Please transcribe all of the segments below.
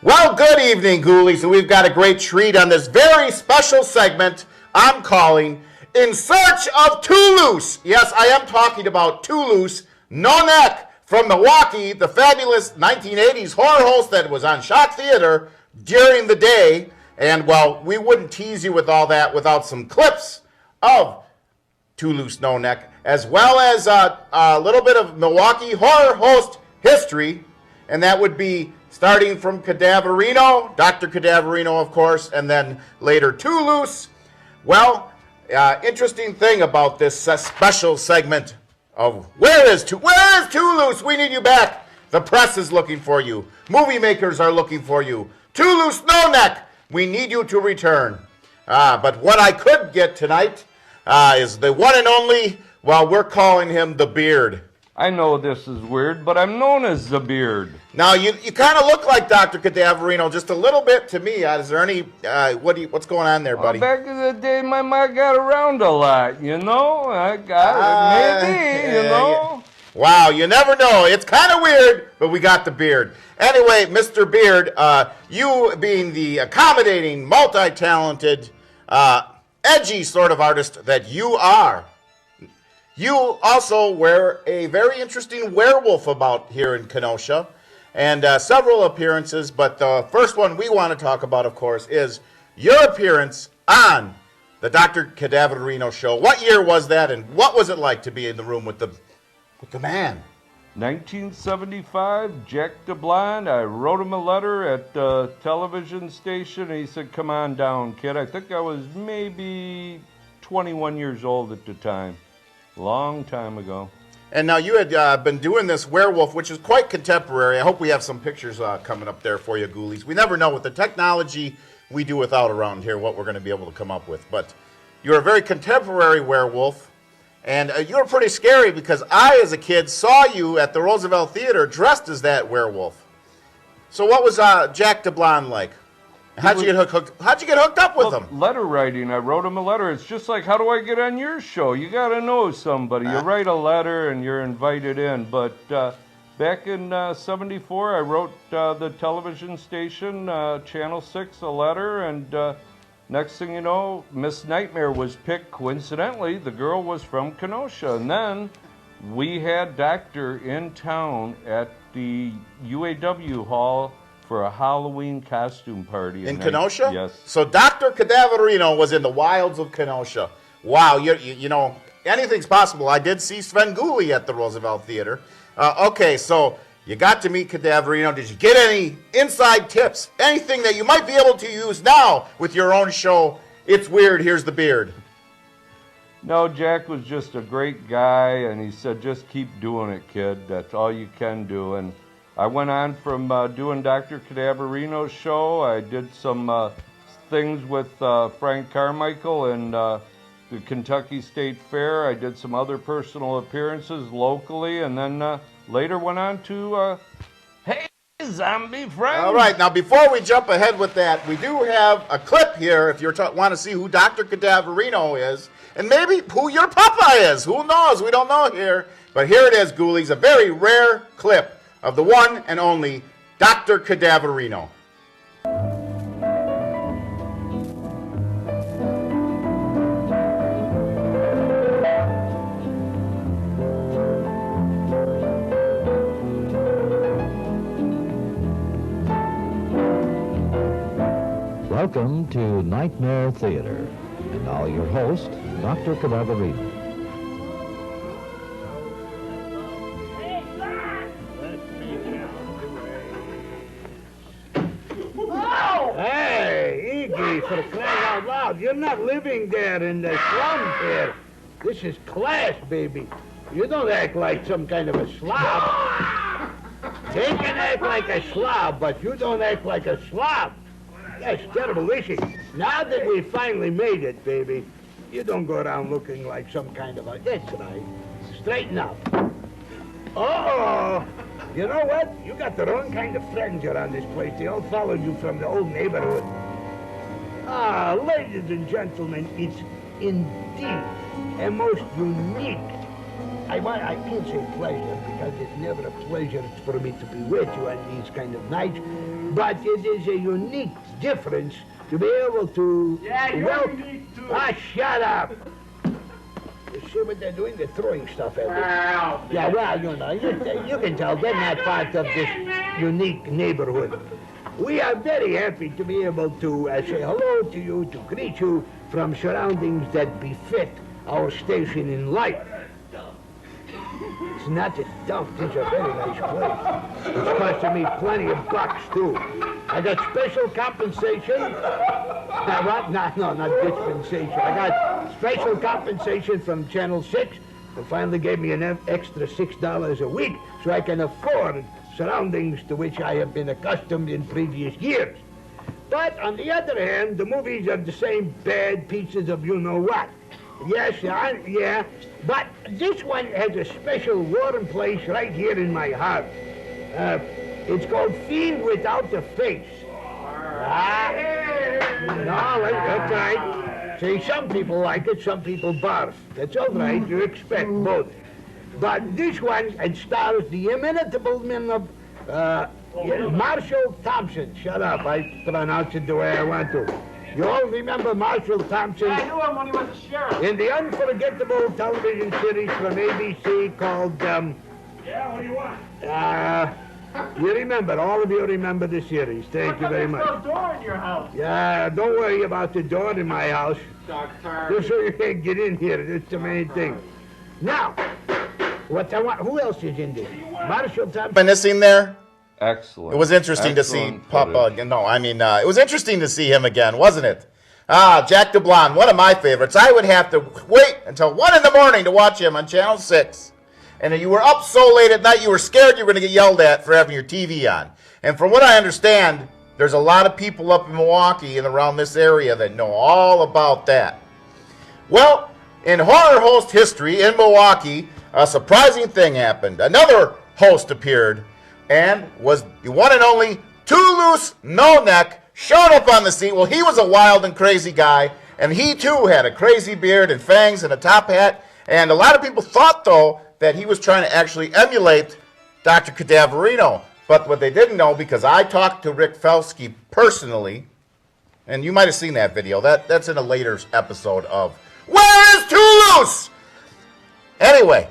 Well, good evening, Ghoulies, and we've got a great treat on this very special segment I'm calling In Search of Toulouse. Yes, I am talking about Toulouse Nonek from Milwaukee, the fabulous 1980s horror host that was on Shock Theater during the day. And, well, we wouldn't tease you with all that without some clips of Toulouse Nonek, as well as a little bit of Milwaukee horror host history, and that would be starting from Cadaverino, Dr. Cadaverino, of course, and then later Toulouse. Well, interesting thing about this special segment of Where is Toulouse? We need you back. The press is looking for you. Movie makers are looking for you. Toulouse Nonek, we need you to return. But what I could get tonight is the one and only, well, we're calling him the Beard. I know this is weird, but I'm known as the Beard. Now, you kind of look like Dr. Cadaverino just a little bit to me. Is there any, what's going on there, buddy? Well, back in the day, my mom got around a lot, you know? I got maybe, you know? Wow, you never know. It's kind of weird, but we got the Beard. Anyway, Mr. Beard, you being the accommodating, multi-talented, edgy sort of artist that you are, you also wear a very interesting werewolf about here in Kenosha, and several appearances, but the first one we want to talk about, of course, is your appearance on the Dr. Cadaverino show. What year was that, and what was it like to be in the room with the man? 1975, Jack DeBlond. I wrote him a letter at the television station, and he said, "Come on down, kid." I think I was maybe 21 years old at the time. Long time ago. And now you had been doing this werewolf, which is quite contemporary. I hope we have some pictures coming up there for you, Ghoulies. We never know with the technology we do without around here what we're going to be able to come up with. But you're a very contemporary werewolf, and you were pretty scary because I, as a kid, saw you at the Roosevelt Theater dressed as that werewolf. So what was Jack DeBlond like? How'd you get hooked up with him? Letter writing. I wrote him a letter. It's just like, how do I get on your show? You got to know somebody. You write a letter and you're invited in. But back in 74, I wrote the television station, Channel 6, a letter. And next thing you know, Miss Nightmare was picked. Coincidentally, the girl was from Kenosha. And then we had Doctor in town at the UAW Hall for a Halloween costume party. In Kenosha? Yes. So Dr. Cadaverino was in the wilds of Kenosha. Wow, you know, anything's possible. I did see Sven Gulli at the Roosevelt Theater. Okay, so you got to meet Cadaverino. Did you get any inside tips? Anything that you might be able to use now with your own show? It's weird, here's the beard. No, Jack was just a great guy, and he said, just keep doing it, kid. That's all you can do. And I went on from doing Dr. Cadaverino's show. I did some things with Frank Carmichael and the Kentucky State Fair. I did some other personal appearances locally, and then later went on to Hey Zombie Friends. All right, now before we jump ahead with that, we do have a clip here if you want to see who Dr. Cadaverino is, and maybe who your papa is. Who knows? We don't know here. But here it is, Ghoulies, a very rare clip of the one and only Dr. Cadaverino. Welcome to Nightmare Theater. And now your host, Dr. Cadaverino. Hey, Iggy, for crying out loud, you're not living there in the slums here. This is class, baby. You don't act like some kind of a slob. They can act like a slob, but you don't act like a slob. That's terrible issue. Now that we finally made it, baby, you don't go around looking like some kind of a... That's right. Straighten up. Oh, you know what? You got the wrong kind of friends around this place. They all followed you from the old neighborhood. Ah, ladies and gentlemen, it's indeed a most unique... I can't say pleasure because it's never a pleasure for me to be with you on these kind of nights, but it is a unique difference to be able to... Yeah, you're unique too. Ah, shut up! You see what they're doing? They're throwing stuff at me. Wow. Yeah, well, you know, you can tell they're not part of this unique neighborhood. We are very happy to be able to say hello to you, to greet you from surroundings that befit our station in life. It's not just dump. It's a very nice place. It's costing me plenty of bucks, too. I got special compensation. What? No, not dispensation. I got special compensation from Channel 6. They finally gave me an extra $6 a week so I can afford surroundings to which I have been accustomed in previous years. But on the other hand, the movies are the same bad pieces of you-know-what. Yes, yeah, but this one has a special warm place right here in my heart. It's called Fiend Without a Face. No, that's right. See, some people like it, some people barf. That's all right, you expect both. But this one, it stars the inimitable man of Marshall Thompson. Shut up, I pronounce it the way I want to. You all remember Marshall Thompson? I knew him when he was a sheriff. In the unforgettable television series from ABC called, Yeah, what do you want? you remember, all of you remember the series. Thank you very much. There's no door in your house. Yeah, don't worry about the door in my house. Doctor. Just so you can't get in here, that's the main thing. Now, what I want, who else is in this? Marshall Thompson. Reminiscing there. Excellent. It was interesting to see Excellent Papa. footage. No, I mean, it was interesting to see him again, wasn't it? Jack DeBlond, one of my favorites. I would have to wait until 1 in the morning to watch him on Channel 6. And you were up so late at night, you were scared you were going to get yelled at for having your TV on. And from what I understand, there's a lot of people up in Milwaukee and around this area that know all about that. Well, in horror host history in Milwaukee, a surprising thing happened. Another host appeared and was the one and only Too Loose No Neck, showed up on the scene. Well, he was a wild and crazy guy, and he too had a crazy beard and fangs and a top hat. And a lot of people thought, though, that he was trying to actually emulate Dr. Cadaverino. But what they didn't know, because I talked to Rick Felsky personally, and you might have seen that video. That's in a later episode of Where is Too Loose? Anyway,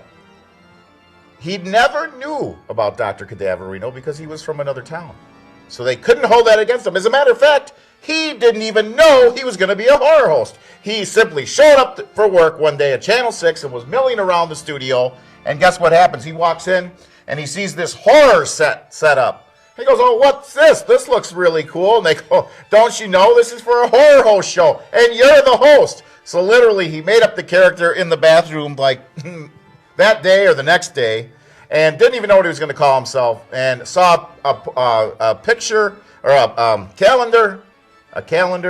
he never knew about Dr. Cadaverino because he was from another town. So they couldn't hold that against him. As a matter of fact, he didn't even know he was going to be a horror host. He simply showed up for work one day at Channel 6 and was milling around the studio. And guess what happens? He walks in and he sees this horror set up. He goes, oh, what's this? This looks really cool. And they go, don't you know this is for a horror host show? And you're the host. So literally he made up the character in the bathroom like that day or the next day and didn't even know what he was going to call himself, and saw a picture or a calendar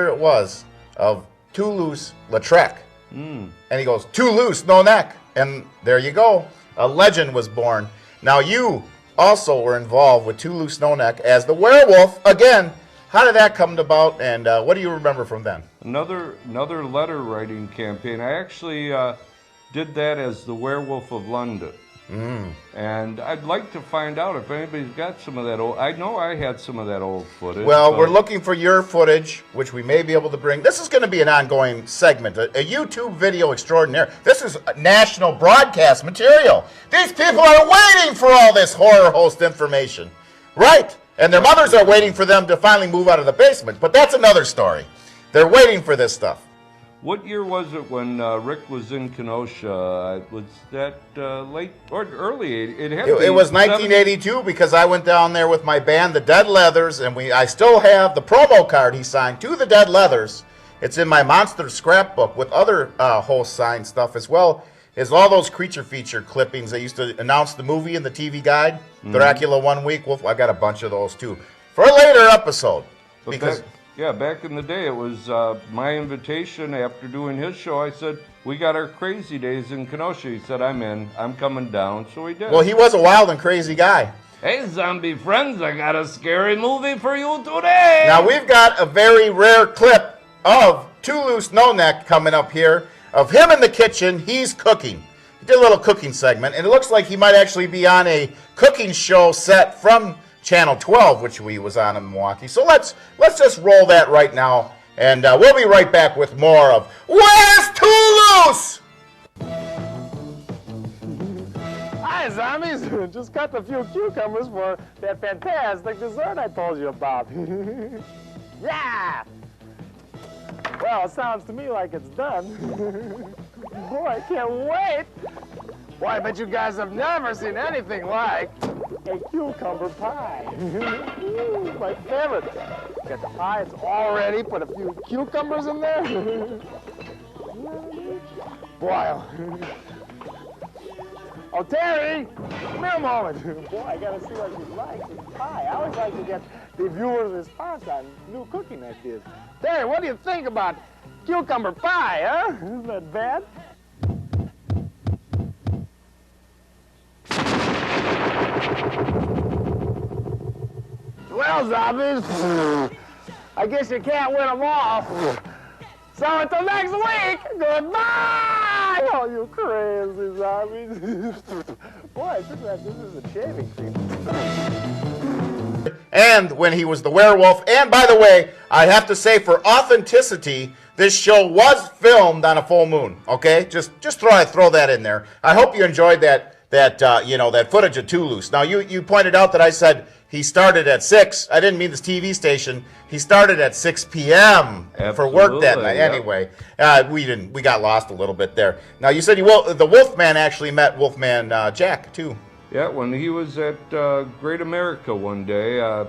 it was, of Toulouse-Lautrec. And he goes, Toulouse, no neck. And there you go. A legend was born. Now you also were involved with Toulouse No Neck as the werewolf. Again, how did that come about, and what do you remember from then? Another letter writing campaign. I actually did that as the Werewolf of London. And I'd like to find out if anybody's got some of that old. I know I had some of that old footage. Well, we're looking for your footage, which we may be able to bring. This is going to be an ongoing segment, a YouTube video extraordinaire. This is national broadcast material. These people are waiting for all this horror host information, right? And their mothers are waiting for them to finally move out of the basement. But that's another story. They're waiting for this stuff. What year was it when Rick was in Kenosha? Was that late or early? It was 1982 because I went down there with my band, the Dead Leathers, and I still have the promo card he signed to the Dead Leathers. It's in my monster scrapbook with other host signed stuff as well as all those creature feature clippings. They used to announce the movie in the TV guide, Dracula 1 Week. Wolf, I got a bunch of those too for a later episode. Back in the day, it was my invitation after doing his show. I said, we got our crazy days in Kenosha. He said, I'm in. I'm coming down. So he did. Well, he was a wild and crazy guy. Hey, zombie friends, I got a scary movie for you today. Now, we've got a very rare clip of Toulouse No Neck coming up here, of him in the kitchen. He's cooking. He did a little cooking segment, and it looks like he might actually be on a cooking show set from Channel 12, which we was on in Milwaukee. So let's just roll that right now, and we'll be right back with more of Where's Toulouse? Hi, zombies! Just cut a few cucumbers for that fantastic dessert I told you about. Yeah! Well, it sounds to me like it's done. Boy, I can't wait! Boy, I bet you guys have never seen anything like a cucumber pie. Ooh, my favorite. Got the pie, it's all ready. Put a few cucumbers in there. Boy. Oh, Terry, come here a moment. Boy, I gotta see what you like in pie. I always like to get the viewer's response on new cooking ideas. Terry, what do you think about cucumber pie, huh? Isn't that bad? Well, zombies, I guess you can't win them all. So until next week, goodbye! Oh, you crazy zombies. Boy, I think that this is a shaving cream. And when he was the werewolf. And by the way, I have to say, for authenticity, this show was filmed on a full moon. Okay, just throw that in there. I hope you enjoyed that footage of Toulouse. Now you pointed out that I said he started at 6. I didn't mean this TV station. He started at 6 p.m. for work that night. Yep. Anyway, we got lost a little bit there. Now you said the Wolfman actually met Wolfman Jack too. Yeah, when he was at Great America one day,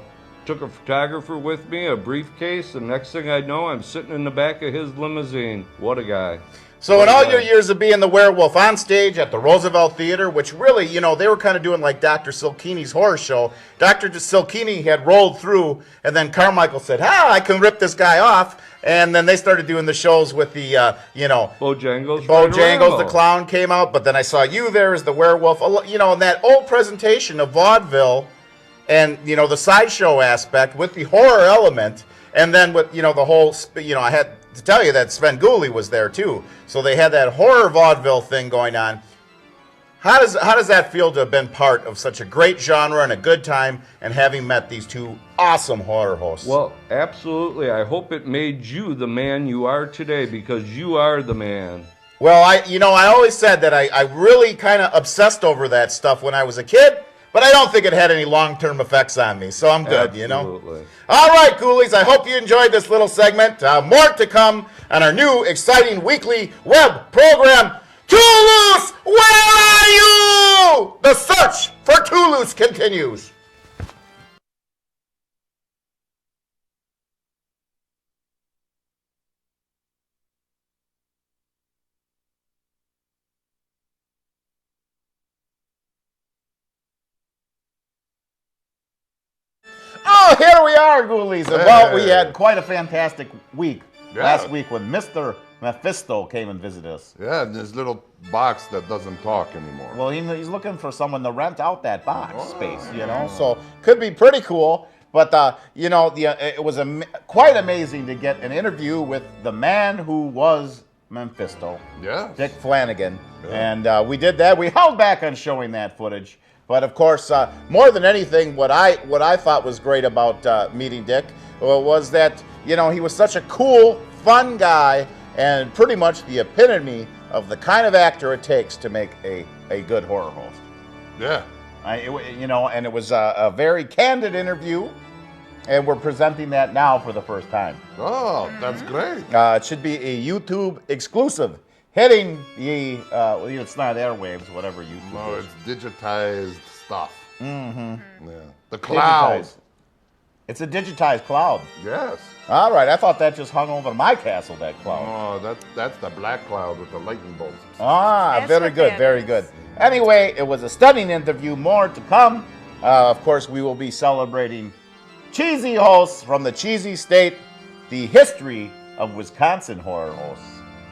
took a photographer with me, a briefcase, and next thing I know, I'm sitting in the back of his limousine. What a guy. So in all your years of being the werewolf on stage at the Roosevelt Theater, which really, they were kind of doing like Dr. Silkini's horror show. Dr. Silkini had rolled through, and then Carmichael said, I can rip this guy off. And then they started doing the shows with the, Bojangles. Bojangles, the clown came out, but then I saw you there as the werewolf. In that old presentation of vaudeville and, the sideshow aspect with the horror element, and then with, the whole, I had to tell you that Sven Gulli was there too. So they had that horror vaudeville thing going on. How does that feel to have been part of such a great genre and a good time, and having met these two awesome horror hosts? Well, absolutely. I hope it made you the man you are today, because you are the man. Well, I always said that I really kind of obsessed over that stuff when I was a kid, but but I don't think it had any long-term effects on me, so I'm good, you know? Absolutely. All right, Ghoulies, I hope you enjoyed this little segment. More to come on our new exciting weekly web program, Too Loose, Where Are You? The search for Too Loose continues. Oh, here we are, Ghoulies. And well, we had quite a fantastic week last week when Mr. Mephisto came and visited us. Yeah, and this little box that doesn't talk anymore. Well, he's looking for someone to rent out that box space, you know, so could be pretty cool. But, you know, it was quite amazing to get an interview with the man who was Mephisto, Dick Flanagan. Yeah. And we did that. We held back on showing that footage. But, of course, more than anything, what I thought was great about meeting Dick was that, you know, he was such a cool, fun guy and pretty much the epitome of the kind of actor it takes to make a good horror host. Yeah. You know, and it was a very candid interview, and we're presenting that now for the first time. Oh, that's great. It should be a YouTube exclusive, hitting the, it's not airwaves, whatever YouTube No, is. it's digitized stuff. Mm-hmm. Yeah. The cloud. Digitized. It's a digitized cloud. Yes. All right, I thought that just hung over my castle, that cloud. Oh, that's the black cloud with the lightning bolts. Ah, That's very what good, that very is. good. Anyway, it was a stunning interview. More to come. Of course, we will be celebrating cheesy hosts from the cheesy state, the history of Wisconsin horror hosts.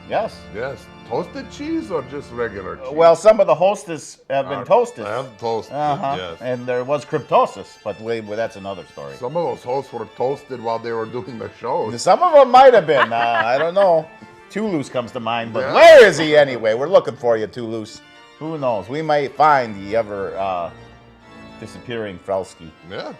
Yes. Yes. Toasted cheese or just regular cheese? Well, some of the hostess have been toasted. I have toasted, yes. And there was cryptosis, but that's another story. Some of those hosts were toasted while they were doing the show. Some of them might have been. I don't know. Too Loose comes to mind, but Yeah. where is he anyway? We're looking for you, Too Loose. Who knows? We might find the ever disappearing Frelsky. Yeah.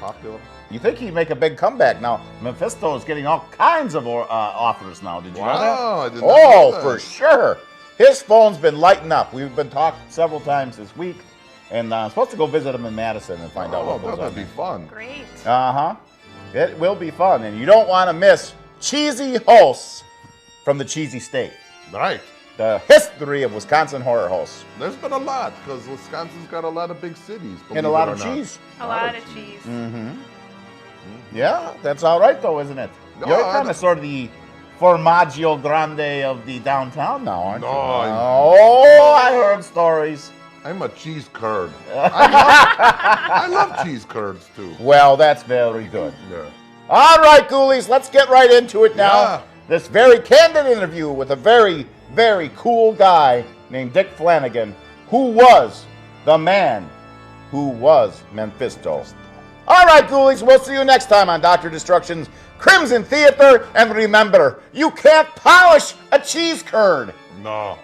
Popular. You think he'd make a big comeback now? Mephisto is getting all kinds of offers now. Did you know Wow, I that? did not know that. For sure. His phone's been lighting up. We've been talking several times this week, and I'm supposed to go visit him in Madison and find out Oh, what goes that would on. be fun. Great. Uh-huh. It will be fun, and you don't want to miss cheesy hosts from the cheesy state. Right. The history of Wisconsin horror hosts. There's been a lot because Wisconsin's got a lot of big cities. And a lot of cheese. A lot of cheese. Mm-hmm. Yeah, that's all right though, isn't it? No, You're I kind of don't- sort of the Formaggio Grande of the downtown now, aren't you? No, Oh, I heard stories. I'm a cheese curd. I love cheese curds too. Well, that's very good. Yeah. All right, Ghoulies, let's get right into it now. Yeah. This very candid interview with a very, very cool guy named Dick Flanagan, who was the man who was Mephisto. All right, Ghoulies, we'll see you next time on Dr. Destruction's Crimson Theater. And remember, you can't polish a cheese curd. No.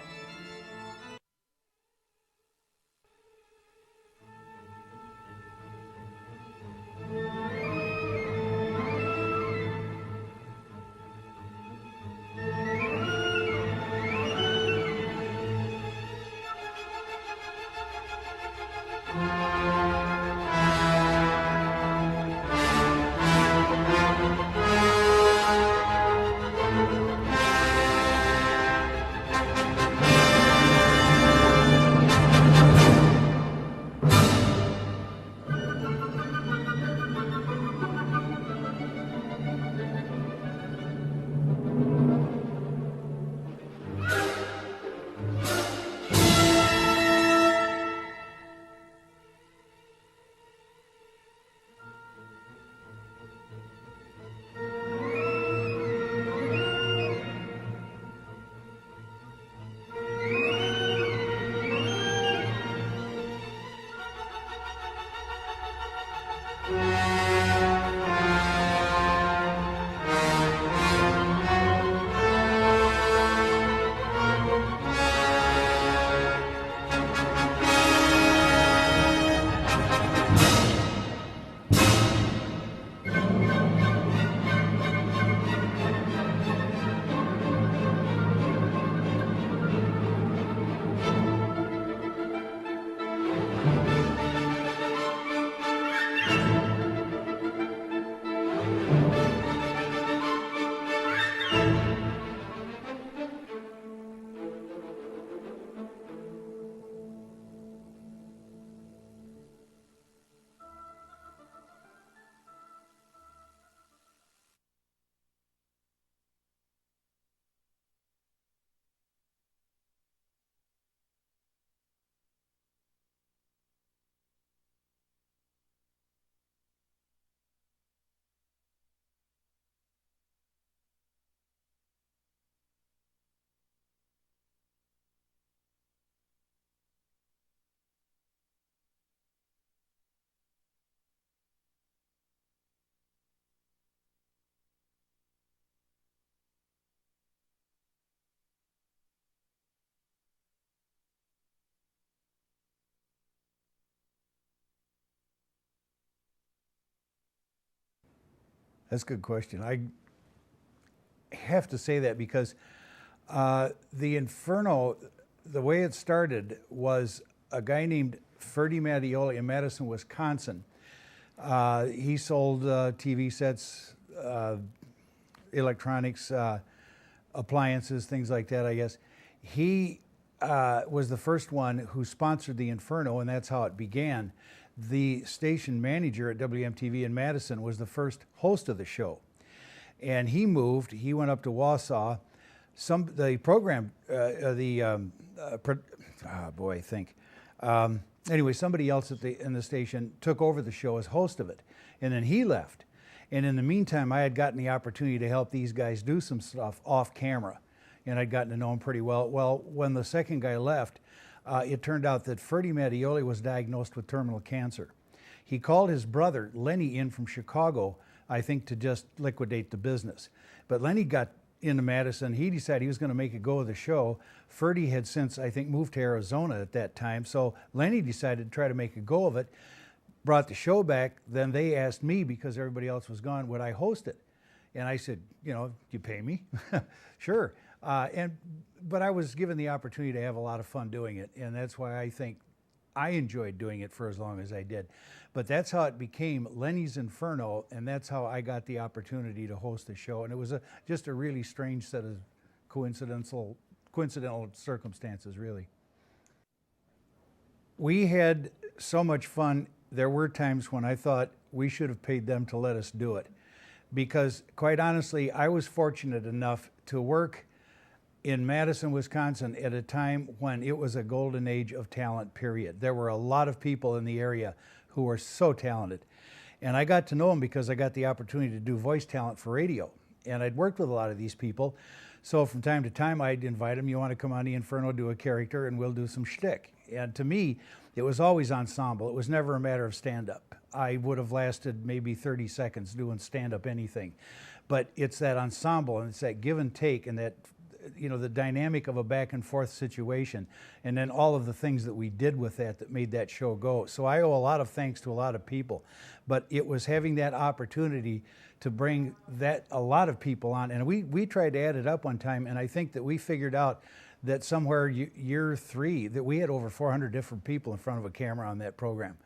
That's a good question. I have to say that because the Inferno, the way it started was a guy named Ferdy Mattioli in Madison, Wisconsin. He sold TV sets, electronics, appliances, things like that, I guess. He was the first one who sponsored the Inferno, and that's how it began. The station manager at WMTV in Madison was the first host of the show. And he moved, he went up to Wausau. Anyway, somebody else in the station took over the show as host of it. And then he left. And in the meantime, I had gotten the opportunity to help these guys do some stuff off camera. And I'd gotten to know them pretty well. Well, when the second guy left, it turned out that Ferdy Mattioli was diagnosed with terminal cancer. He called his brother, Lenny, in from Chicago, I think, to just liquidate the business. But Lenny got into Madison. He decided he was going to make a go of the show. Ferdy had since, I think, moved to Arizona at that time. So Lenny decided to try to make a go of it, brought the show back. Then they asked me, because everybody else was gone, would I host it? And I said, you know, you pay me? Sure. But I was given the opportunity to have a lot of fun doing it, and that's why I think I enjoyed doing it for as long as I did. But that's how it became Lenny's Inferno, and that's how I got the opportunity to host the show. And it was just a really strange set of coincidental circumstances, really. We had so much fun. There were times when I thought we should have paid them to let us do it, because quite honestly, I was fortunate enough to work in Madison, Wisconsin at a time when it was a golden age of talent, period. There were a lot of people in the area who were so talented. And I got to know them because I got the opportunity to do voice talent for radio. And I'd worked with a lot of these people. So from time to time, I'd invite them, you want to come on the Inferno, do a character, and we'll do some shtick. And to me, it was always ensemble. It was never a matter of stand-up. I would have lasted maybe 30 seconds doing stand-up anything. But it's that ensemble, and it's that give and take, and that, you know, the dynamic of a back and forth situation, and then all of the things that we did with that made that show go. So I owe a lot of thanks to a lot of people, but it was having that opportunity to bring a lot of people on. And we tried to add it up one time, and I think that we figured out that somewhere year 3 that we had over 400 different people in front of a camera on that program.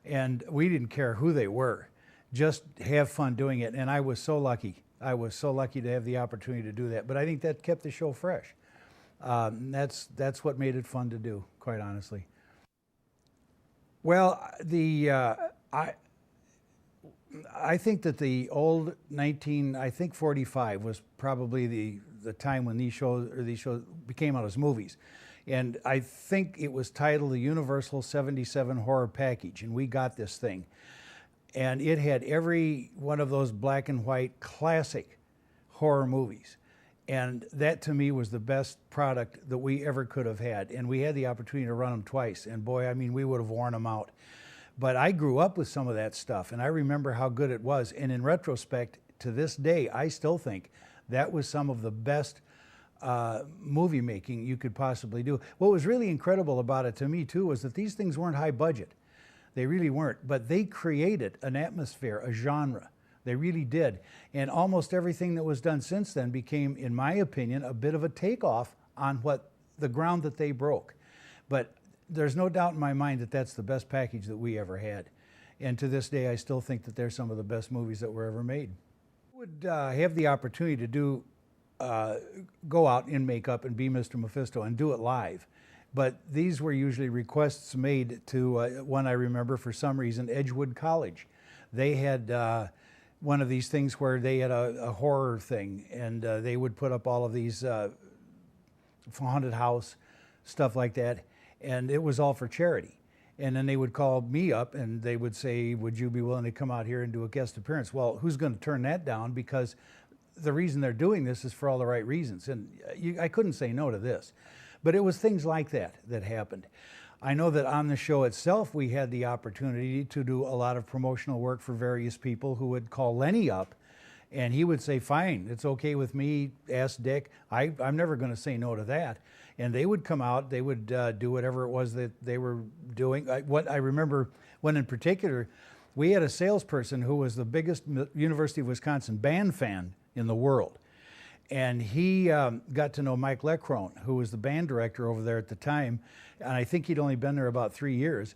And we didn't care who they were, just have fun doing it. And I was so lucky. I was so lucky to have the opportunity to do that. But I think that kept the show fresh. That's what made it fun to do, quite honestly. Well, I think that the old 45 was probably the time when these shows became out as movies. And I think it was titled the Universal 77 Horror Package, and we got this thing. And it had every one of those black and white classic horror movies. And that, to me, was the best product that we ever could have had. And we had the opportunity to run them twice. And boy, I mean, we would have worn them out. But I grew up with some of that stuff, and I remember how good it was. And in retrospect, to this day, I still think that was some of the best movie making you could possibly do. What was really incredible about it to me, too, was that these things weren't high budget. They really weren't, but they created an atmosphere, a genre. They really did. And almost everything that was done since then became, in my opinion, a bit of a takeoff on the ground that they broke. But there's no doubt in my mind that that's the best package that we ever had. And to this day, I still think that they're some of the best movies that were ever made. I would have the opportunity to go out in makeup and be Mr. Mephisto and do it live. But these were usually requests made to, one I remember for some reason, Edgewood College. They had one of these things where they had a horror thing, and they would put up all of these haunted house, stuff like that, and it was all for charity. And then they would call me up and they would say, would you be willing to come out here and do a guest appearance? Well, who's going to turn that down? Because the reason they're doing this is for all the right reasons. And I couldn't say no to this. But it was things like that happened. I know that on the show itself, we had the opportunity to do a lot of promotional work for various people who would call Lenny up, and he would say, fine, it's okay with me, ask Dick. I'm never going to say no to that. And they would come out, they would do whatever it was that they were doing. What I remember, one in particular, we had a salesperson who was the biggest University of Wisconsin band fan in the world. And he got to know Mike Leckrone, who was the band director over there at the time. And I think he'd only been there about 3 years.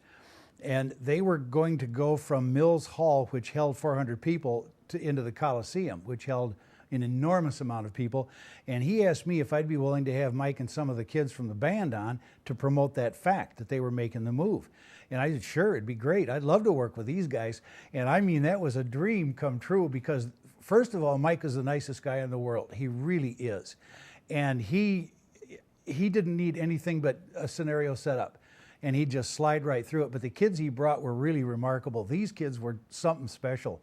And they were going to go from Mills Hall, which held 400 people, into the Coliseum, which held an enormous amount of people. And he asked me if I'd be willing to have Mike and some of the kids from the band on to promote that fact that they were making the move. And I said, sure, it'd be great. I'd love to work with these guys. And I mean, that was a dream come true because, first of all, Mike is the nicest guy in the world. He really is. And he didn't need anything but a scenario set up. And he'd just slide right through it. But the kids he brought were really remarkable. These kids were something special.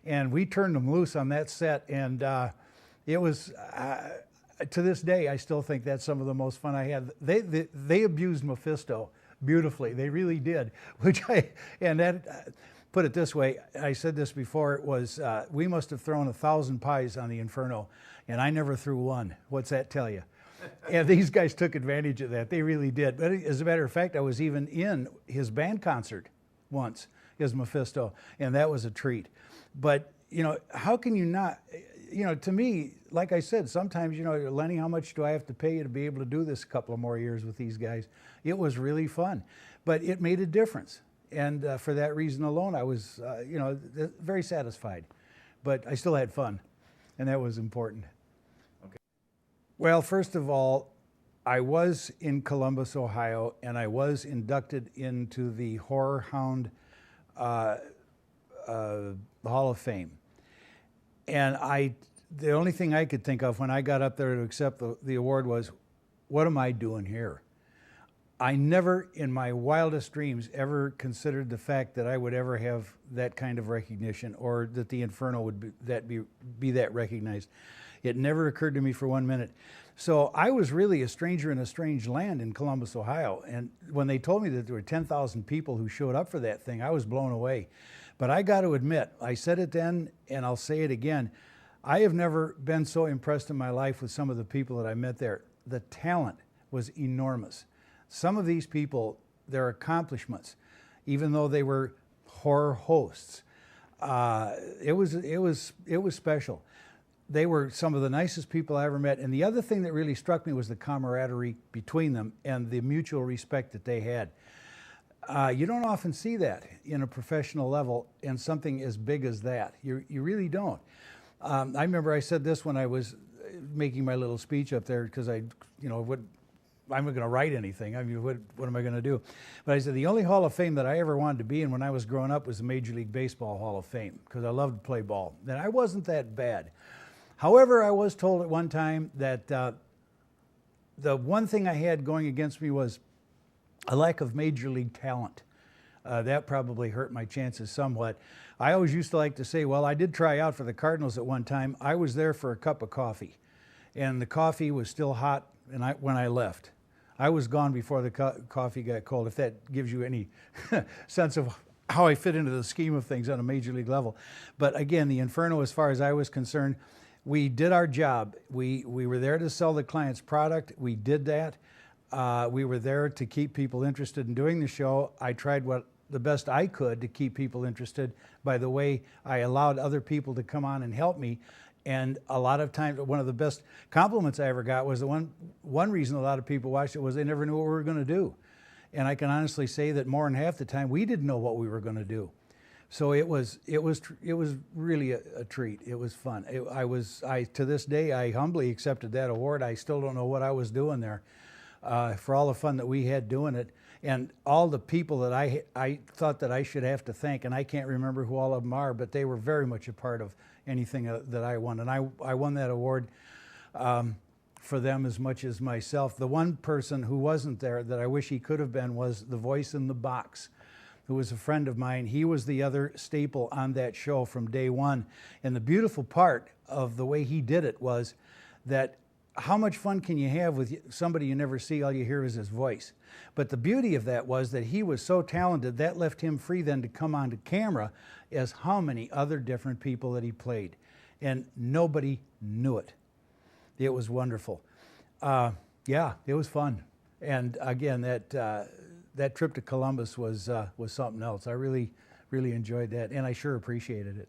And we turned them loose on that set, and it was, to this day, I still think that's some of the most fun I had. They abused Mephisto beautifully. They really did. Put it this way, I said this before, it was, we must have thrown 1,000 pies on the Inferno, and I never threw one. What's that tell you? And these guys took advantage of that. They really did. But as a matter of fact, I was even in his band concert once as Mephisto, and that was a treat. But, you know, how can you not, you know, to me, like I said, sometimes, you know, Lenny, how much do I have to pay you to be able to do this a couple of more years with these guys? It was really fun, but it made a difference. And for that reason alone, I was, you know, very satisfied. But I still had fun, and that was important. Okay. Well, first of all, I was in Columbus, Ohio, and I was inducted into the Horror Hound Hall of Fame. And the only thing I could think of when I got up there to accept the award was, what am I doing here? I never in my wildest dreams ever considered the fact that I would ever have that kind of recognition, or that the Inferno would be that recognized. It never occurred to me for 1 minute. So I was really a stranger in a strange land in Columbus, Ohio. And when they told me that there were 10,000 people who showed up for that thing, I was blown away. But I got to admit, I said it then, and I'll say it again, I have never been so impressed in my life with some of the people that I met there. The talent was enormous. Some of these people, their accomplishments, even though they were horror hosts, it was special. They were some of the nicest people I ever met. And the other thing that really struck me was the camaraderie between them and the mutual respect that they had. You don't often see that in a professional level in something as big as that. You really don't. I remember I said this when I was making my little speech up there, because I'm not going to write anything. I mean, what am I going to do? But I said the only Hall of Fame that I ever wanted to be in when I was growing up was the Major League Baseball Hall of Fame, because I loved to play ball. And I wasn't that bad. However, I was told at one time that the one thing I had going against me was a lack of major league talent. That probably hurt my chances somewhat. I always used to like to say, well, I did try out for the Cardinals at one time. I was there for a cup of coffee, and the coffee was still hot when I left. I was gone before the coffee got cold, if that gives you any sense of how I fit into the scheme of things on a major league level. But again, the Inferno, as far as I was concerned, we did our job. We were there to sell the client's product. We did that. We were there to keep people interested in doing the show. I tried the best I could to keep people interested by the way I allowed other people to come on and help me. And a lot of times, one of the best compliments I ever got was the one reason a lot of people watched it was they never knew what we were going to do. And I can honestly say that more than half the time, we didn't know what we were going to do. So it was really a treat. It was fun. To this day, I humbly accepted that award. I still don't know what I was doing there. For all the fun that we had doing it, and all the people that I thought that I should have to thank, and I can't remember who all of them are, but they were very much a part of anything that I won. And I won that award for them as much as myself. The one person who wasn't there that I wish he could have been was the voice in the box, who was a friend of mine. He was the other staple on that show from day one. And the beautiful part of the way he did it was that how much fun can you have with somebody you never see? All you hear is his voice. But the beauty of that was that he was so talented, that left him free then to come onto camera as how many other different people that he played. And nobody knew it. It was wonderful. Yeah, it was fun. And again, that trip to Columbus was something else. I really really enjoyed that, and I sure appreciated it.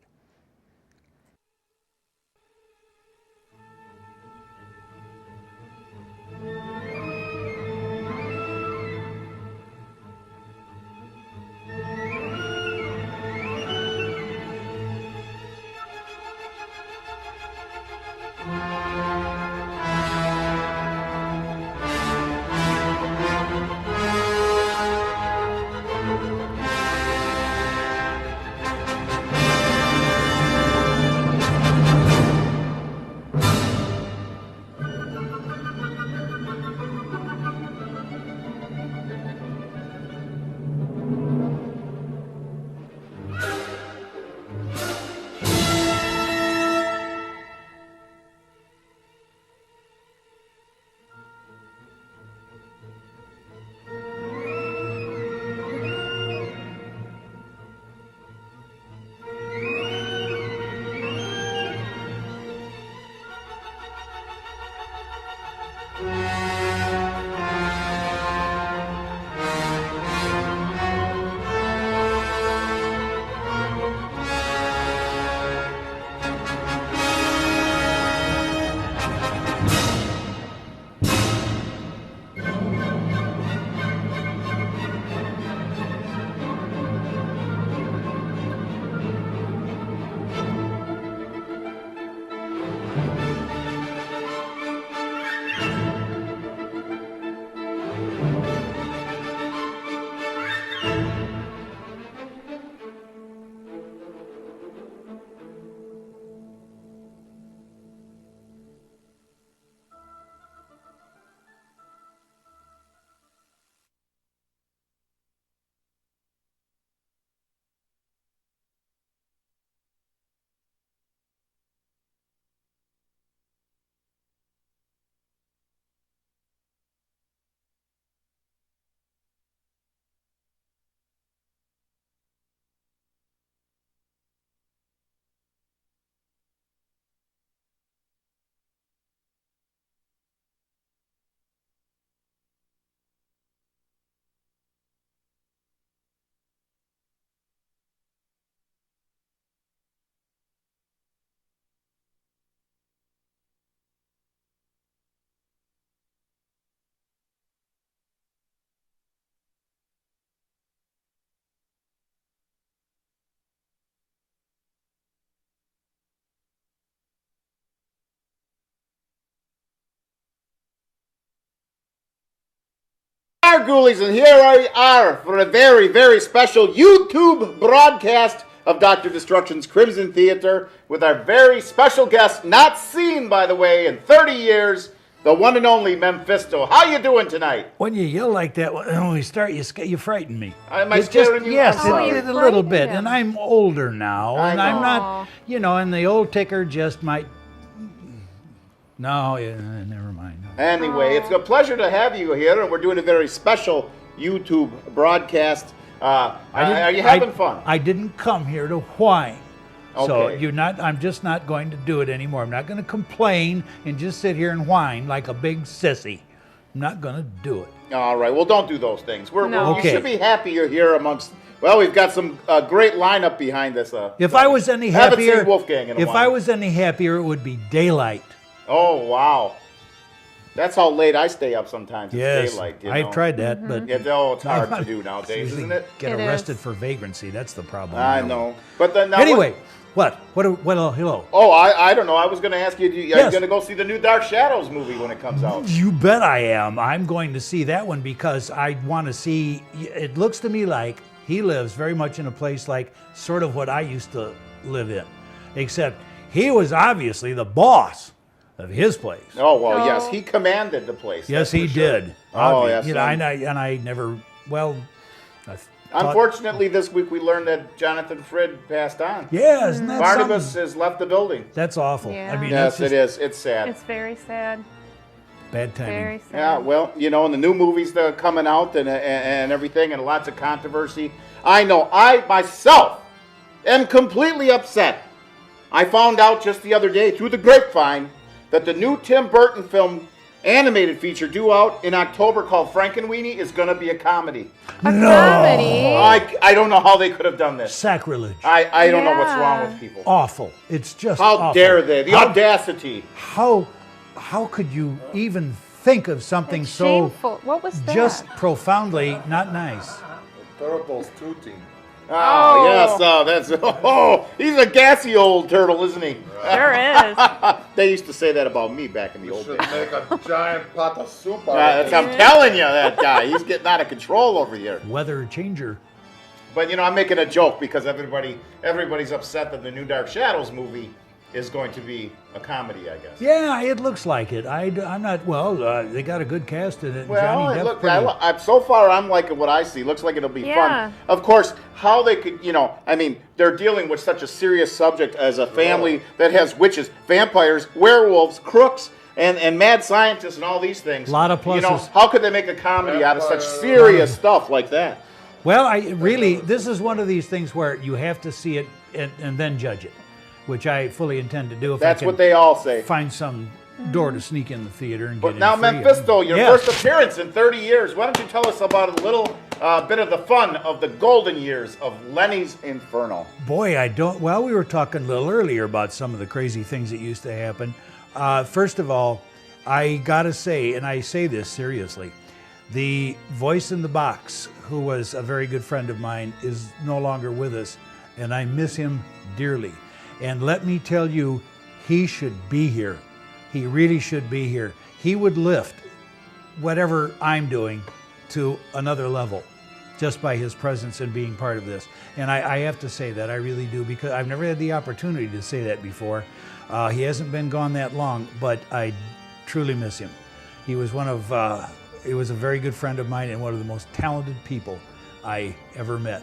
Ghoulies, and here we are for a very, very special YouTube broadcast of Dr. Destruction's Crimson Theater with our very special guest, not seen, by the way, in 30 years, the one and only Memphisto. How you doing tonight? When you yell like that, when we start, you frighten me. Am I scaring you? Yes, I'm sorry. a little bit, and I'm older now, and I I'm know. not, and the old ticker just might. No, yeah, never mind. Anyway, it's a pleasure to have you here, and we're doing a very special YouTube broadcast. Are you having fun? I didn't come here to whine. So Okay. I'm just not going to do it anymore. I'm not going to complain and just sit here and whine like a big sissy. I'm not going to do it. All right, well, don't do those things. No. You Okay. should be happy you're here amongst. Well, we've got some great lineup behind us. If I was any Haven't happier, seen Wolfgang in a if while. I was any happier, it would be daylight. Oh wow, that's how late I stay up sometimes. It's Yes, daylight. I've tried that, but Yeah, it's hard to do nowadays, usually isn't it? get It arrested is. for vagrancy. That's the problem. I know, but then now Anyway, what? Hello. Oh, I don't know. I was going to ask you. Are you Yes. going to go see the new Dark Shadows movie when it comes out? You bet I am. I'm going to see that one because I want to see. It looks to me like he lives very much in a place like sort of what I used to live in, except he was obviously the boss of his place. Oh well, No. yes, he commanded the place. Yes, that's for he sure. did. Oh yes. And I never. Well, I thought- Unfortunately, this week we learned that Jonathan Frid passed on. Yeah, isn't that Barnabas something? has left the building. That's awful. Yeah. I mean, Yes, that's it just is. It's sad. It's very sad. bad timing. Very sad. Yeah, well, and the new movies that are coming out and everything, and lots of controversy. I know I myself am completely upset. I found out just the other day through the grapevine that the new Tim Burton film animated feature due out in October called Frankenweenie is going to be a comedy. A comedy. I don't know how they could have done this. Sacrilege. I don't know what's wrong Yeah. with people. Awful. It's just How awful. dare they? The audacity. How could you even think of something It's so shameful. What was that? just profoundly not nice? Turtles tooting. Oh, yes. That's. Oh, he's a gassy old turtle, isn't he? Sure is. They used to say that about me back in the You old should days. make a giant pot of soup out of That's, it. I'm telling you, that guy. He's getting out of control over here. Weather changer. But you know, I'm making a joke because everybody's upset that the new Dark Shadows movie is going to be a comedy, I guess. Yeah, it looks like it. I'm not. Well, they got a good cast in it. Well, Johnny Depp. Pretty- so far I'm liking what I see. Looks like it'll be Yeah. fun. Of course, how they could, I mean, they're dealing with such a serious subject as a family that has witches, vampires, werewolves, crooks, and mad scientists and all these things. Lot of pluses. How could they make a comedy out of such serious stuff like that? Well, this is one of these things where you have to see it and then judge it, which I fully intend to do. If That's I can what they all say. find some door to sneak in the theater and But get now, in free. Mephisto, your Yeah. first appearance in 30 years. Why don't you tell us about a little bit of the fun of the golden years of Lenny's Inferno? Boy, I don't. Well, we were talking a little earlier about some of the crazy things that used to happen. First of all, I gotta say, and I say this seriously, the voice in the box, who was a very good friend of mine, is no longer with us, and I miss him dearly. And let me tell you, he should be here. He really should be here. He would lift whatever I'm doing to another level just by his presence and being part of this. And I have to say that, I really do, because I've never had the opportunity to say that before. He hasn't been gone that long, but I truly miss him. He was he was a very good friend of mine and one of the most talented people I ever met.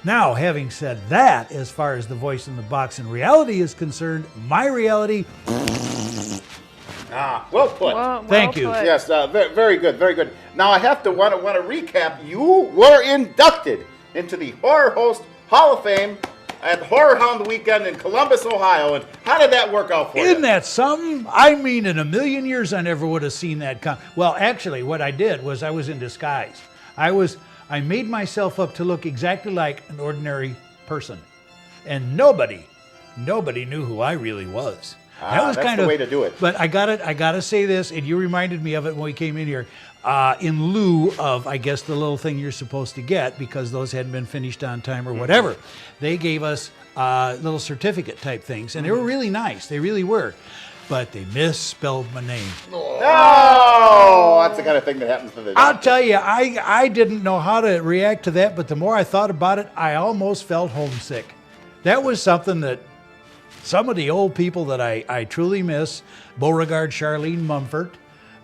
Now, having said that, as far as the voice in the box and reality is concerned, my reality, Well put. Thank you. put. Yes, very good, very good. Now I have to want to recap. You were inducted into the Horror Host Hall of Fame at Horror Hound Weekend in Columbus, Ohio. And how did that work out for you? isn't that something? I mean, in a million years, I never would have seen that come. Well, actually, what I did was I was in disguise. I made myself up to look exactly like an ordinary person. And nobody knew who I really was. That was that's kind the of way to do it. But I gotta say this, and you reminded me of it when we came in here. In lieu of, I guess, the little thing you're supposed to get, because those hadn't been finished on time or whatever, they gave us little certificate type things, and they were really nice. They really were. But they misspelled my name. Oh, that's the kind of thing that happens to the I'll doctor. tell you, I didn't know how to react to that, but the more I thought about it, I almost felt homesick. That was something that some of the old people that I truly miss, Beauregard, Charlene Mumford,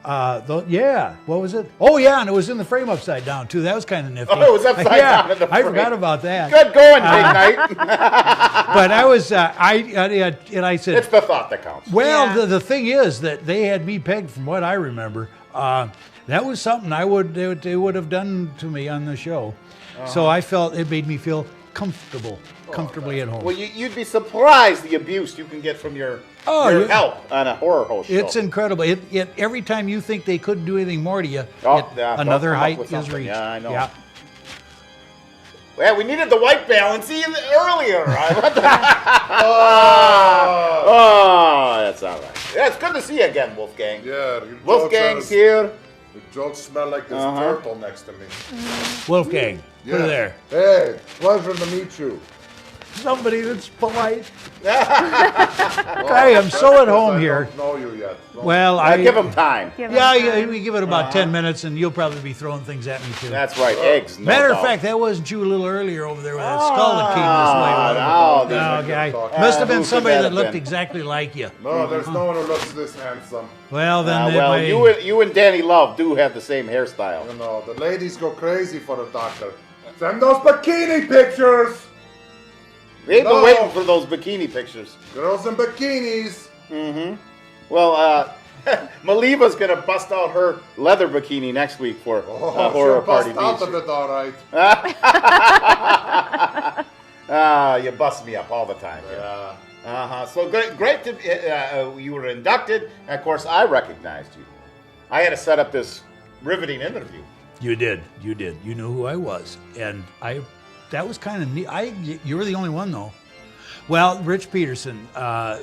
what was it? Oh yeah, and it was in the frame upside down too. That was kind of nifty. Oh, it was upside down in the I frame. forgot about that. Good going, Big Night. But I was, and I said, It's the thought that counts. well, Yeah. the thing is that they had me pegged from what I remember. That was something they would have done to me on the show. So I felt it made me feel comfortably at home. Well, you'd be surprised the abuse you can get from your help on a horror host show. It's incredible. Every time you think they couldn't do anything more to you, they'll another come up height with is something. reached. Yeah, I know. Yeah. Well, we needed the white balance earlier. That's all right. Yeah, it's good to see you again, Wolfgang. Yeah, Wolfgang's here. The jokes smell like this Uh-huh. turtle next to me. Wolfgang, put it there. Hey, pleasure to meet you. Somebody that's polite. I am so at home here. I don't know you yet. Well, I give him time. we give it about 10 minutes, and you'll probably be throwing things at me too. That's right, eggs. No Matter of doubt. fact, that wasn't you a little earlier over there with that skull that came this way. no, No, guy. talking. Must have Who been could somebody that that have looked been? exactly like you. No, there's no one who looks this handsome. Well, then it well, may- you and Danny Love do have the same hairstyle. You know, the ladies go crazy for the doctor. Send those bikini pictures! They've been No. waiting for those bikini pictures. Girls in bikinis! Well, Maliva's gonna bust out her leather bikini next week for Oh, horror she'll party. bust out of it, all right. You bust me up all the time. Yeah. So great to you were inducted. And of course, I recognized you. I had to set up this riveting interview. You did. You knew who I was, and that was kind of neat. You were the only one though. Well, Rich Peterson,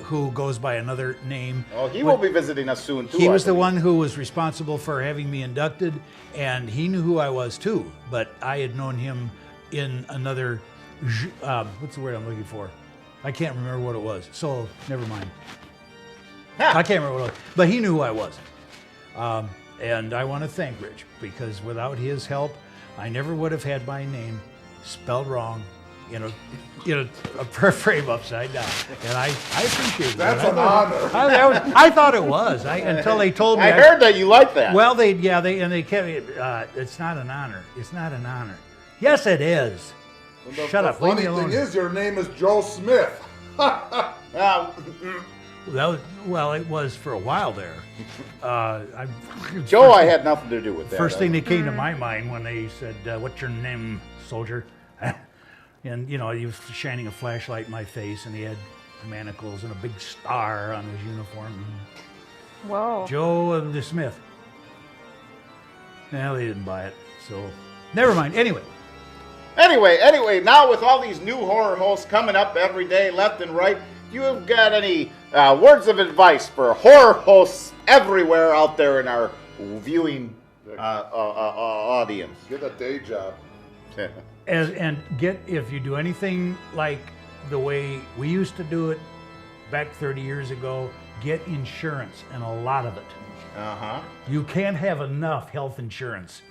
who goes by another name. Oh, he will be visiting us soon too. He was the one who was responsible for having me inducted, and he knew who I was too. But I had known him in another. What's the word I'm looking for? I can't remember what it was. So never mind. I can't remember what it was. But he knew who I was. And I want to thank Rich, because without his help, I never would have had my name spelled wrong in a frame upside down. And I appreciate that. That's an honor. I thought it was until they told me. I heard that you like that. Well, they kept it. It's not an honor. It's not an honor. Yes, it is. The Shut up. Leave funny me alone. thing is, your name is Joe Smith. Well, it was for a while there. Joe, I had nothing to do with that. First thing that came to my mind when they said, "What's your name, soldier?" And he was shining a flashlight in my face, and he had manacles and a big star on his uniform. Whoa. Joe the Smith. Well, they didn't buy it, so never mind. Anyway, now with all these new horror hosts coming up every day, left and right, do you have got any words of advice for horror hosts everywhere out there in our viewing audience? Get a day job. If you do anything like the way we used to do it back 30 years ago, get insurance, and a lot of it. You can't have enough health insurance.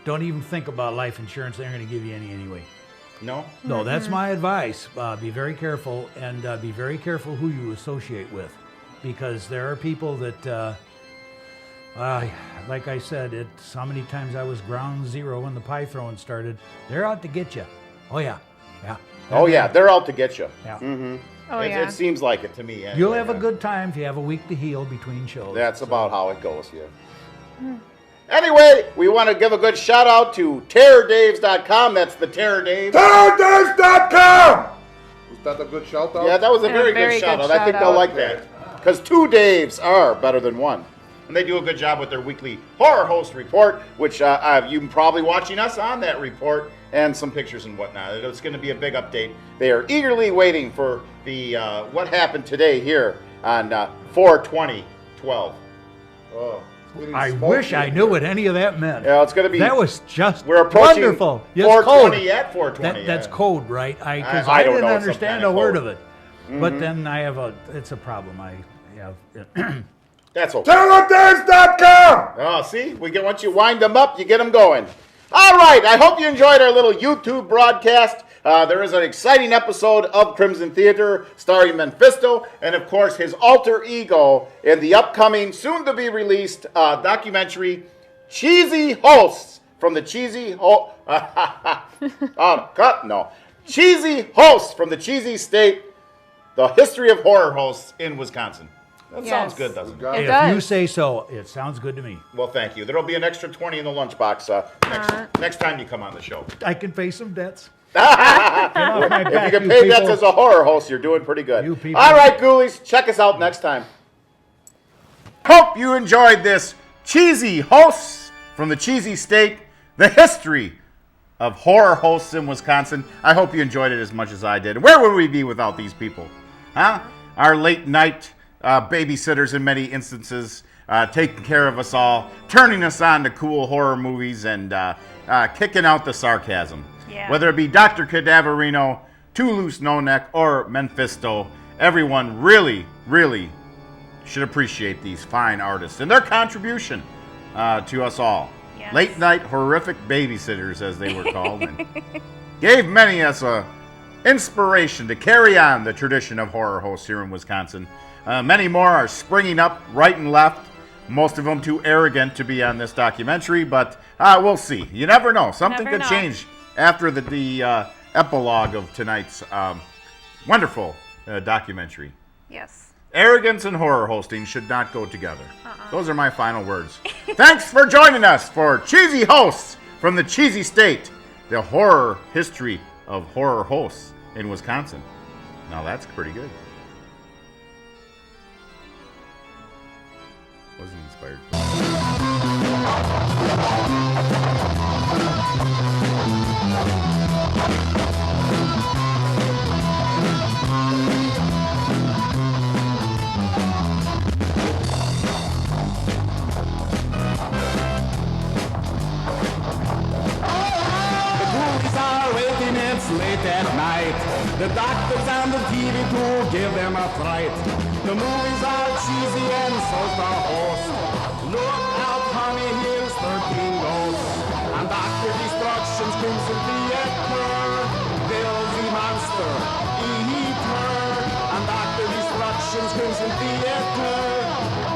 Don't even think about life insurance. They're going to give you any anyway. No? No, that's my advice. Be very careful, and be very careful who you associate with, because there are people that, like I said, it's how many times I was ground zero when the pie throwing started. They're out to get you. Oh yeah. Oh yeah, they're out to get you. Yeah. Mm-hmm. Oh, yeah. It seems like it to me. Anyway. You'll have a good time if you have a week to heal between shows. That's about how it goes here. Anyway, we want to give a good shout out to TerrorDaves.com. That's the Terror Dave. TerrorDaves.com! Was that a good shout out? Yeah, that was a very good shout out. I think they'll like that. Because 2 Daves are better than one. And they do a good job with their weekly horror host report, which you're probably watching us on that report, and some pictures and whatnot. It's going to be a big update. They are eagerly waiting for the what happened today here on 4/20/12. Oh, I wish I knew what any of that meant. Yeah, it's going to be. That was just we're approaching wonderful. 4:20 at 4:20. That's code, right? Because I I don't didn't know, understand some a kind word of of it. But then it's a problem I have. That's okay. TerrorDaves.com! Oh, see? Once you wind them up, you get them going. All right. I hope you enjoyed our little YouTube broadcast. There is an exciting episode of Crimson Theater starring Mephisto and, of course, his alter ego in the upcoming, soon-to-be-released documentary, Cheesy Hosts from the Cheesy... Cheesy Hosts from the Cheesy State, the history of horror hosts in Wisconsin. That sounds good, doesn't it? It If does. you say so, it sounds good to me. Well, thank you. There'll be an extra 20 in the lunchbox next time you come on the show. I can pay some debts. If you can pay debts as a horror host, you're doing pretty good. You people. All right, Ghoulies, check us out next time. Hope you enjoyed this Cheesy Hosts from the Cheesy State, the history of horror hosts in Wisconsin. I hope you enjoyed it as much as I did. Where would we be without these people? Huh? Our late night babysitters in many instances, taking care of us all, turning us on to cool horror movies, and kicking out the sarcasm. Yeah. Whether it be Dr. Cadaverino, Too Loose No Neck, or Mephisto, everyone really, really should appreciate these fine artists and their contribution to us all. Yes. Late night horrific babysitters, as they were called, and gave many of us a inspiration to carry on the tradition of horror hosts here in Wisconsin. Many more are springing up right and left, most of them too arrogant to be on this documentary, but we'll see. You never know. Something Never could know. change after the epilogue of tonight's wonderful documentary. Yes. Arrogance and horror hosting should not go together. Those are my final words. Thanks for joining us for Cheesy Hosts from the Cheesy State, the horror history of horror hosts in Wisconsin. Now that's pretty good. Wasn't inspired. The police are waiting, it's late at night. The doctors on the TV to give them a fright. The movies are cheesy and so's the host. Look out, honey, here's 13 ghosts. And Dr. Destruction's Crimson Theater. There'll be monster, eater. And Dr. Destruction's Crimson Theater.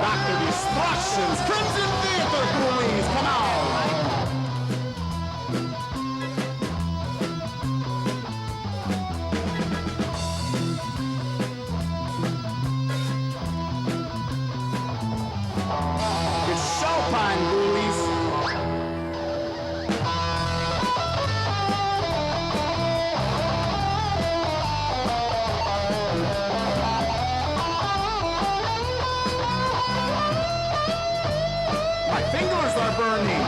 Dr. Destruction's Crimson Theater, ghoulies, come on! It's showtime, ghoulies. My fingers are burning.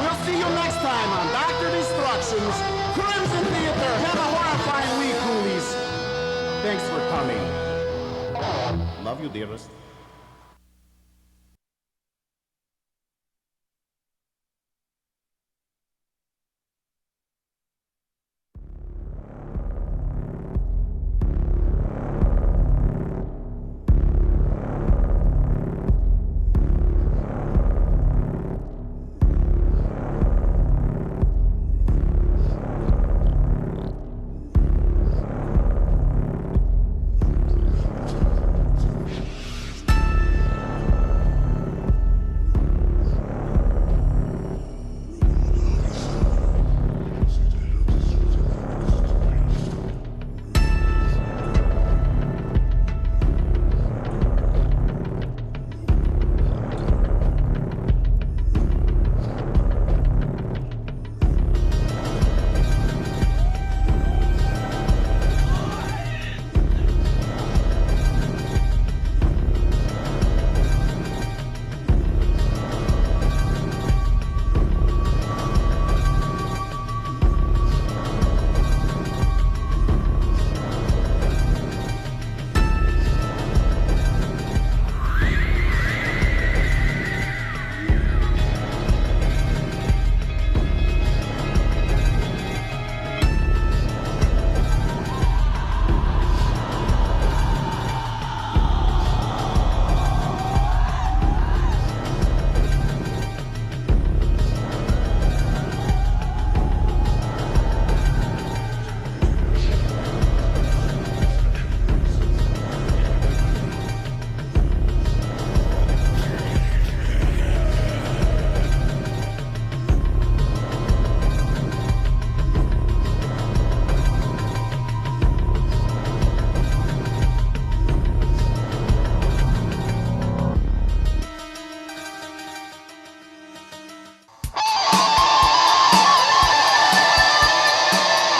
We'll see you next time on Dr. Destruction's Crimson Theater. Have a horrifying week, ghoulies. Thanks for coming. Love you, dearest.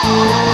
Thank you.